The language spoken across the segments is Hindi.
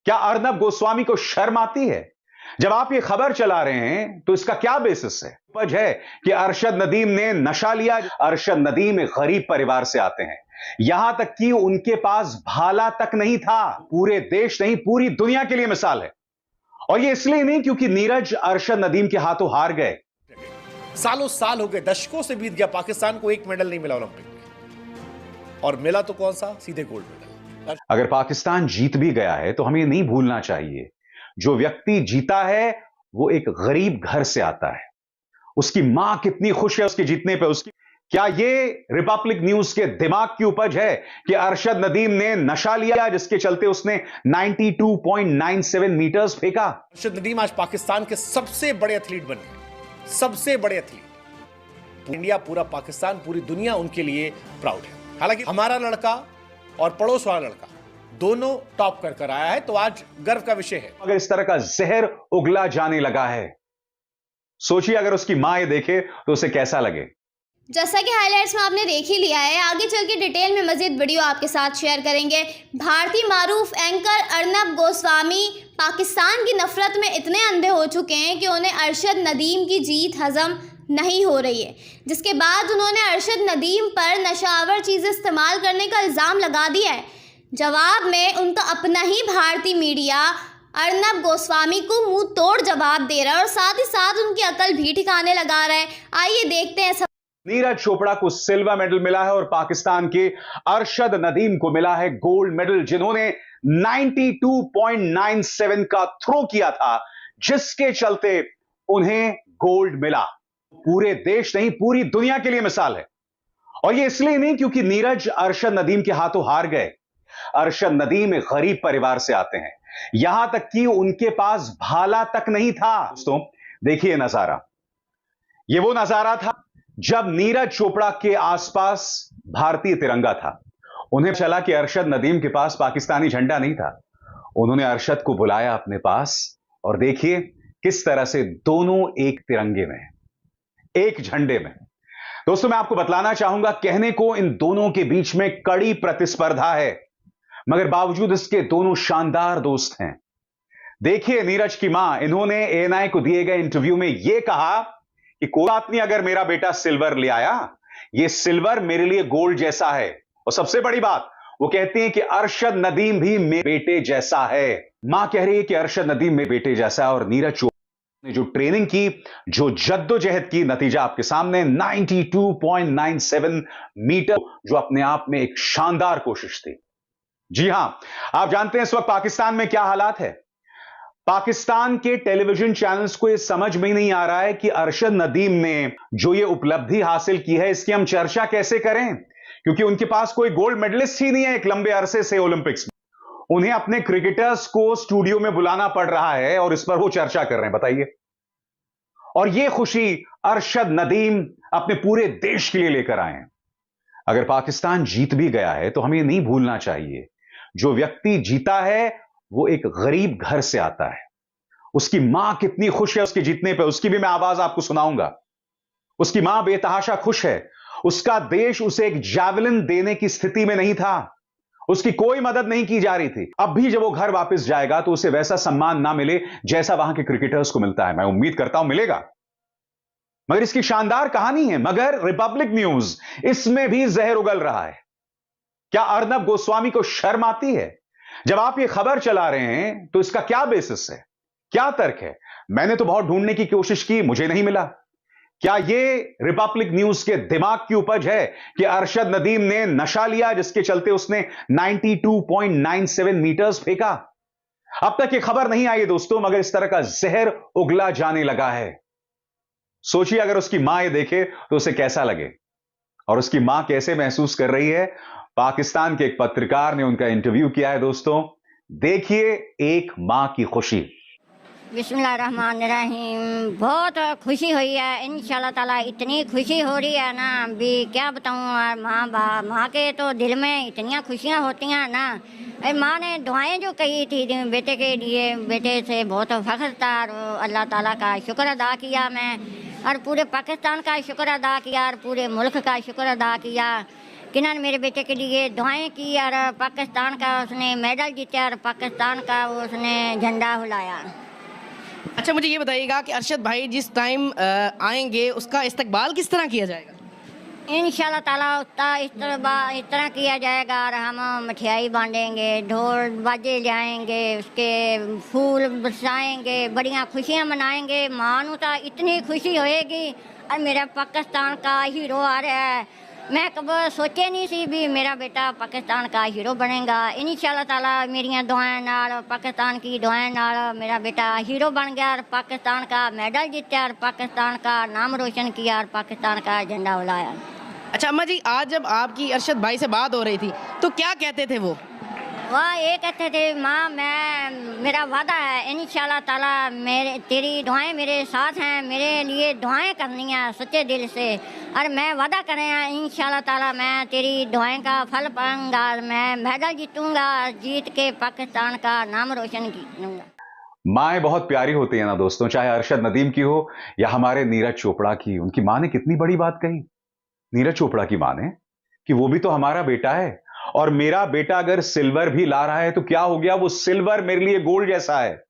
क्या अर्नब गोस्वामी को शर्म आती है? जब आप ये खबर चला रहे हैं तो इसका क्या बेसिस है? वजह है कि अरशद नदीम ने नशा लिया। अरशद नदीम एक गरीब परिवार से आते हैं, यहां तक कि उनके पास भाला तक नहीं था। पूरे देश नहीं, पूरी दुनिया के लिए मिसाल है। और ये इसलिए नहीं क्योंकि नीरज अरशद नदीम के हाथों हार गए। सालों साल हो गए, दशकों से बीत गया, पाकिस्तान को एक मेडल नहीं मिला ओलंपिक में, और मिला तो कौन सा? सीधे गोल्ड मेडल। अगर पाकिस्तान जीत भी गया है तो हमें ये नहीं भूलना चाहिए, जो व्यक्ति जीता है वो एक गरीब घर से आता है। उसकी मां कितनी खुश है उसके जीतने पे। उसकी क्या ये रिपब्लिक न्यूज के दिमाग की उपज है कि अरशद नदीम ने नशा लिया जिसके चलते उसने 92.97 मीटर्स फेंका? अरशद नदीम आज पाकिस्तान के सबसे बड़े एथलीट बन गए, सबसे बड़े एथलीट। इंडिया, पूरा पाकिस्तान, पूरी दुनिया उनके लिए प्राउड है। हालांकि हमारा लड़का और पड़ोस वाला लड़का दोनों टॉप कर आया है, तो आज गर्व का विषय है। अगर इस तरह का जहर उगला जाने लगा है, सोचिए अगर उसकी मां ये देखे तो उसे कैसा लगे। जैसा कि हाइलाइट्स में आपने देख ही लिया है, आगे चल के डिटेल में मजीद वीडियो आपके साथ शेयर करेंगे। भारतीय मारूफ एंकर अर्नब गोस्वामी पाकिस्तान की नफरत में इतने अंधे हो चुके हैं कि उन्हें अरशद नदीम की जीत हजम नहीं हो रही है, जिसके बाद उन्होंने अरशद नदीम पर नशावर चीज़ें इस्तेमाल करने का इल्ज़ाम लगा दिया है। जवाब में उनका अपना ही भारतीय मीडिया अर्नब गोस्वामी को मुंह तोड़ जवाब दे रहा है और साथ ही साथ उनकी अकल भी ठिकाने लगा रहा है। आइए देखते हैं सब। नीरज चोपड़ा को सिल्वर मेडल मिला है और पाकिस्तान के अरशद नदीम को मिला है गोल्ड मेडल, जिन्होंने 92.97 का थ्रो किया था, जिसके चलते उन्हें गोल्ड मिला। पूरे देश नहीं, पूरी दुनिया के लिए मिसाल है। और ये इसलिए नहीं क्योंकि नीरज अरशद नदीम के हाथों हार गए। अरशद नदीम एक गरीब परिवार से आते हैं, यहां तक कि उनके पास भाला तक नहीं था। दोस्तों देखिए नजारा, ये वो नजारा था जब नीरज चोपड़ा के आसपास भारतीय तिरंगा था। उन्हें चला कि अरशद नदीम के पास पाकिस्तानी झंडा नहीं था। उन्होंने अरशद को बुलाया अपने पास और देखिए किस तरह से दोनों एक तिरंगे में, एक झंडे में। दोस्तों मैं आपको बतलाना चाहूंगा, कहने को इन दोनों के बीच में कड़ी प्रतिस्पर्धा है, मगर बावजूद इसके दोनों शानदार दोस्त हैं। देखिए नीरज की मां, इन्होंने एएनआई को दिए गए इंटरव्यू में यह कहा कि कोई बात नहीं अगर मेरा बेटा सिल्वर ले आया, यह सिल्वर मेरे लिए गोल्ड जैसा है। और सबसे बड़ी बात, वो कहती हैं कि अरशद नदीम भी मेरे बेटे जैसा है। मां कह रही है कि अरशद नदीम मेरे बेटे जैसा है। और नीरज चोपड़ा ने जो ट्रेनिंग की, जो जद्दोजहद की, नतीजा आपके सामने 92.97 मीटर, जो अपने आप में एक शानदार कोशिश थी। जी हां, आप जानते हैं इस वक्त पाकिस्तान में क्या हालात है। पाकिस्तान के टेलीविजन चैनल्स को यह समझ में ही नहीं आ रहा है कि अरशद नदीम ने जो ये उपलब्धि हासिल की है, इसकी हम चर्चा कैसे करें, क्योंकि उनके पास कोई गोल्ड मेडलिस्ट ही नहीं है एक लंबे अरसे से ओलंपिक्स में। उन्हें अपने क्रिकेटर्स को स्टूडियो में बुलाना पड़ रहा है और इस पर वो चर्चा कर रहे हैं, बताइए। और ये खुशी अरशद नदीम अपने पूरे देश के लिए लेकर आए हैं। अगर पाकिस्तान जीत भी गया है तो हमें नहीं भूलना चाहिए, जो व्यक्ति जीता है वो एक गरीब घर से आता है। उसकी मां कितनी खुश है उसके जीतने पे, उसकी भी मैं आवाज आपको सुनाऊंगा। उसकी मां बेतहाशा खुश है। उसका देश उसे एक जैवलिन देने की स्थिति में नहीं था, उसकी कोई मदद नहीं की जा रही थी। अब भी जब वो घर वापस जाएगा तो उसे वैसा सम्मान ना मिले जैसा वहां के क्रिकेटर्स को मिलता है। मैं उम्मीद करता हूं मिलेगा, मगर इसकी शानदार कहानी है। मगर रिपब्लिक न्यूज इसमें भी जहर उगल रहा है। क्या अर्नब गोस्वामी को शर्म आती है? जब आप ये खबर चला रहे हैं तो इसका क्या बेसिस है, क्या तर्क है? मैंने तो बहुत ढूंढने की कोशिश की, मुझे नहीं मिला। क्या ये रिपब्लिक न्यूज के दिमाग की उपज है कि अरशद नदीम ने नशा लिया जिसके चलते उसने 92.97 मीटर्स फेंका? अब तक ये खबर नहीं आई है दोस्तों, मगर इस तरह का जहर उगला जाने लगा है। सोचिए अगर उसकी मां ये देखे तो उसे कैसा लगे, और उसकी मां कैसे महसूस कर रही है। पाकिस्तान के एक पत्रकार ने उनका इंटरव्यू किया है दोस्तों, देखिए एक मां की खुशी। बिस्मिल्लाहिर्रहमानिर्रहीम। बहुत खुशी हुई है इंशाल्लाह ताला, इतनी खुशी हो रही है ना, अभी क्या बताऊँ। माँ के तो दिल में इतनी खुशियाँ होती हैं ना। माँ ने दुआएं जो कही थी बेटे के लिए, बेटे से बहुत फ़ख्र था, और अल्लाह ताला का शुक्र अदा किया मैं, और पूरे पाकिस्तान का शुक्र अदा किया, और पूरे मुल्क का शुक्र अदा किया किन्होंने मेरे बेटे के लिए दुआएं की और पाकिस्तान का उसने मेडल जीता और पाकिस्तान का उसने झंडा हिलाया। अच्छा, मुझे ये बताइएगा कि अरशद भाई जिस टाइम आएंगे उसका इस्तकबाल किस तरह किया जाएगा? इंशाल्लाह ताला उसका इस तरह किया जाएगा और हम मिठाई बांटेंगे, ढोल बाजे जाएंगे, उसके फूल बरसाएंगे, बढ़िया खुशियाँ मनाएंगे। मानू तो इतनी खुशी होएगी और मेरा पाकिस्तान का हीरो आ रहा है। मैं कभी सोचे नहीं सी भी मेरा बेटा पाकिस्तान का हीरो बनेगा। इंशाल्लाह ताला मेरियां दुआएं नाल, पाकिस्तान की दुआएं नाल मेरा बेटा हीरो बन गया और पाकिस्तान का मेडल जीता और पाकिस्तान का नाम रोशन किया और पाकिस्तान का झंडा उड़ाया। अच्छा अम्मा जी, आज जब आपकी अरशद भाई से बात हो रही थी तो क्या कहते थे वो? वह ये कहते थे, माँ मेरा वादा है इंशाल्लाह ताला तेरी दुआएं मेरे साथ हैं, मेरे लिए दुआएं करनी है सच्चे दिल से और मैं वादा करें इंशाल्लाह ताला मैं तेरी दुआएं का फल पाऊंगा, मैं मेडल जीतूंगा, जीत के पाकिस्तान का नाम रोशन करूंगा। माएँ बहुत प्यारी होती है ना दोस्तों, चाहे अरशद नदीम की हो या हमारे नीरज चोपड़ा की। उनकी माँ ने कितनी बड़ी बात कही, नीरज चोपड़ा की माँ ने, कि वो भी तो हमारा बेटा है और मेरा बेटा अगर सिल्वर भी ला रहा है तो क्या हो गया, वो सिल्वर मेरे लिए गोल्ड जैसा है,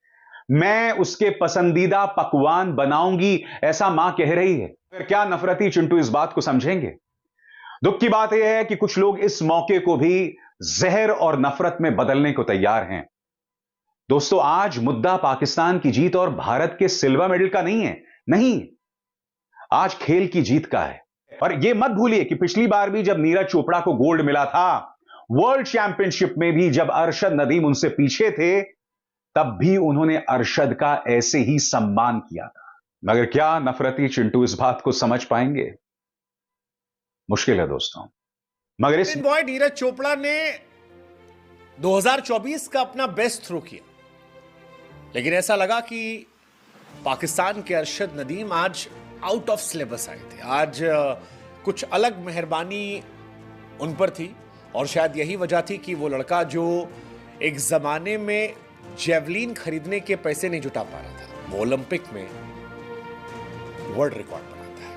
मैं उसके पसंदीदा पकवान बनाऊंगी, ऐसा मां कह रही है। फिर क्या नफरती चिंटू इस बात को समझेंगे? दुख की बात यह है कि कुछ लोग इस मौके को भी जहर और नफरत में बदलने को तैयार हैं। दोस्तों, आज मुद्दा पाकिस्तान की जीत और भारत के सिल्वर मेडल का नहीं है, नहीं, आज खेल की जीत का है। और यह मत भूलिए कि पिछली बार भी जब नीरज चोपड़ा को गोल्ड मिला था वर्ल्ड चैंपियनशिप में भी, जब अरशद नदीम उनसे पीछे थे, तब भी उन्होंने अरशद का ऐसे ही सम्मान किया था। मगर क्या नफरती चिंटू इस बात को समझ पाएंगे? मुश्किल है दोस्तों। मगर इस बॉय नीरज चोपड़ा ने 2024 का अपना बेस्ट थ्रो किया, लेकिन ऐसा लगा कि पाकिस्तान के अरशद नदीम आज आउट ऑफ सिलेबस आए थे। आज कुछ अलग मेहरबानी उन पर थी और शायद यही वजह थी कि वो लड़का जो एक जमाने में जेवलिन खरीदने के पैसे नहीं जुटा पा रहा था, वो ओलंपिक में वर्ल्ड रिकॉर्ड बनाता है।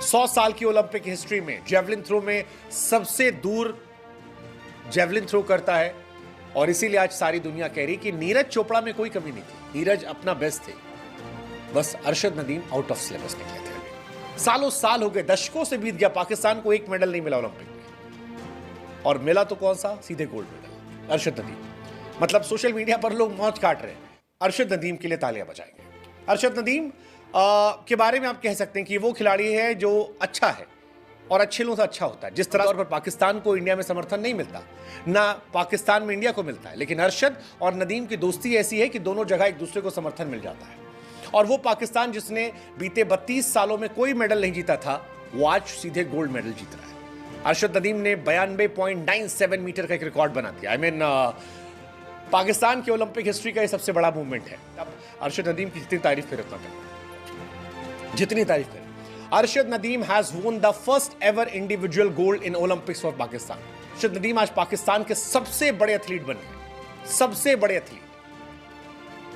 100 साल की ओलंपिक हिस्ट्री में जेवलिन थ्रो में सबसे दूर जेवलिन थ्रो करता है और इसीलिए आज सारी दुनिया कह रही कि नीरज चोपड़ा में कोई कमी नहीं थी, नीरज अपना बेस्ट थे, बस Arshad Nadeem out of syllabus निकले थे। सालों साल हो गए, दशकों से बीत गया, पाकिस्तान को एक मेडल नहीं मिला ओलंपिक में, और मिला तो कौन सा, सीधे गोल्ड मेडल अरशद नदीम। मतलब सोशल मीडिया पर लोग मौज काट रहे हैं, अरशद नदीम के लिए तालियां बजाएंगे। अरशद नदीम के बारे में आप कह सकते हैं कि वो खिलाड़ी है जो अच्छा है और अच्छे लोगों से अच्छा होता है। जिस तरह पर पाकिस्तान को इंडिया में समर्थन नहीं मिलता, ना पाकिस्तान में इंडिया को मिलता है, लेकिन अरशद और नदीम की दोस्ती ऐसी है कि दोनों जगह एक दूसरे को समर्थन मिल जाता है। और वो पाकिस्तान जिसने बीते 32 सालों में कोई मेडल नहीं जीता था, वो आज सीधे गोल्ड मेडल जीत रहा है। अरशद नदीम ने 92.97 मीटर का एक रिकॉर्ड बना दिया। पाकिस्तान की ओलंपिक हिस्ट्री का ये सबसे बड़ा मूवमेंट है। अब अरशद नदीम की जितनी तारीफ करें उतना करें, जितनी तारीफ करें। Arshad Nadeem has won the first ever individual gold in Olympics for Pakistan. Arshad Nadeem आज पाकिस्तान के सबसे बड़े एथलीट बन गए, सबसे बड़े एथलीट।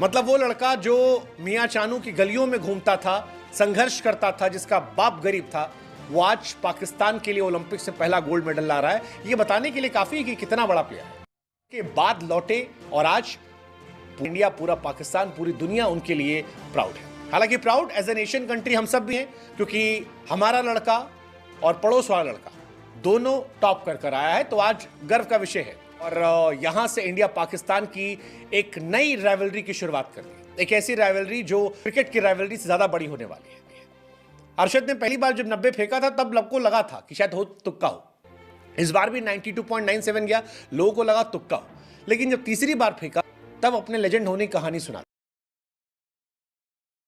मतलब वो लड़का जो मियां चानू की गलियों में घूमता था, संघर्ष करता था, जिसका बाप गरीब था, वो आज पाकिस्तान के लिए ओलंपिक से पहला गोल्ड मेडल ला रहा है। ये बताने के लिए काफी है कि कितना बड़ा प्लेयर है। के बाद लौटे और आज इंडिया, पूरा पाकिस्तान, पूरी दुनिया उनके लिए प्राउड है। हालांकि proud as a nation country हम सब भी हैं, क्योंकि हमारा लड़का और पड़ोस वाला लड़का दोनों टॉप कर आया है, तो आज गर्व का विषय है। और यहां से इंडिया पाकिस्तान की एक नई राइवलरी की शुरुआत कर दी, एक ऐसी राइवलरी जो क्रिकेट की राइवलरी से ज्यादा बड़ी होने वाली है। अरशद ने पहली बार जब 90 फेंका था तब लोगों को लगा था कि शायद हो तुक्का हो, इस बार भी 92.97 गया, लोगों को लगा तुक्का हो, लेकिन जब तीसरी बार फेंका तब अपने लेजेंड होने की कहानी सुना।